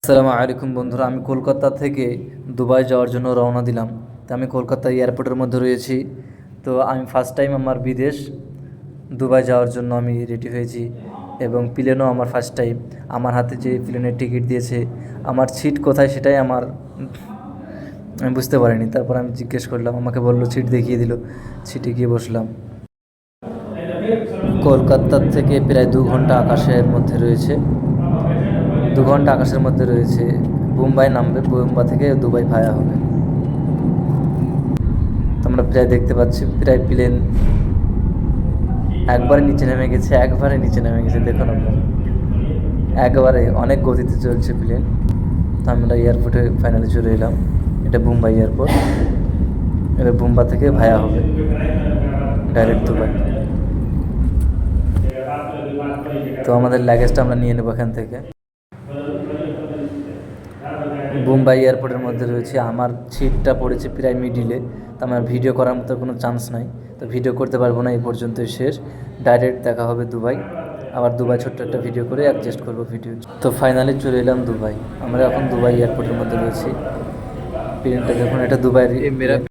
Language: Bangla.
আসসালামু আলাইকুম বন্ধুরা, আমি কলকাতা থেকে দুবাই যাওয়ার জন্য রওনা দিলাম। তো আমি কলকাতা এয়ারপোর্টের মধ্যে রয়েছি। তো আমি ফার্স্ট টাইম আমার বিদেশ দুবাই যাওয়ার জন্য আমি রেডি হয়েছি, এবং প্লেনও আমার ফার্স্ট টাইম। আমার হাতে যে প্লেনের টিকিট দিয়েছে, আমার সিট কোথায় সেটাই আমি বুঝতে পারিনি। তারপর আমি জিজ্ঞেস করলাম, আমাকে বললো সিট দেখিয়ে দিল, সিটে গিয়ে বসলাম। কলকাতার থেকে প্রায় 2 ঘন্টা আকাশের মধ্যে রয়েছে, 2 ঘন্টা আকাশের মধ্যে রয়েছে। মুম্বাই নামবে, মুম্বাই থেকে দুবাই ভায়া হবে। তোমরা প্রায় দেখতে পাচ্ছি, প্রায় প্লেন একবারে নিচে নেমে গেছে, দেখুন আপনারা, একবারে অনেক গতিতে চলছে প্লেন। তো আমরা এয়ারপোর্টে ফাইনালি চলে এলাম। এটা মুম্বাই এয়ারপোর্ট, এবার মুম্বাই থেকে ভায়া হবে ডাইরেক্ট দুবাই। তো আমাদের লাগেজটা আমরা নিয়ে নেবো এখান থেকে। মুম্বাই এয়ারপোর্টের মধ্যে রয়েছে, আমার সিটটা পড়েছে প্রায় মিডিলে। তো আমার ভিডিও করার মতো কোনো চান্স নাই, তো ভিডিও করতে পারবো না, এই পর্যন্তই শেষ। ডাইরেক্ট দেখা হবে দুবাই। আবার দুবাই ছোট্ট একটা ভিডিও করে অ্যাডজাস্ট করবো ভিডিও। তো ফাইনালি চলে এলাম দুবাই। আমরা এখন দুবাই এয়ারপোর্টের মধ্যে রয়েছি। প্লেনটা দেখুন, এটা দুবাইয়ের।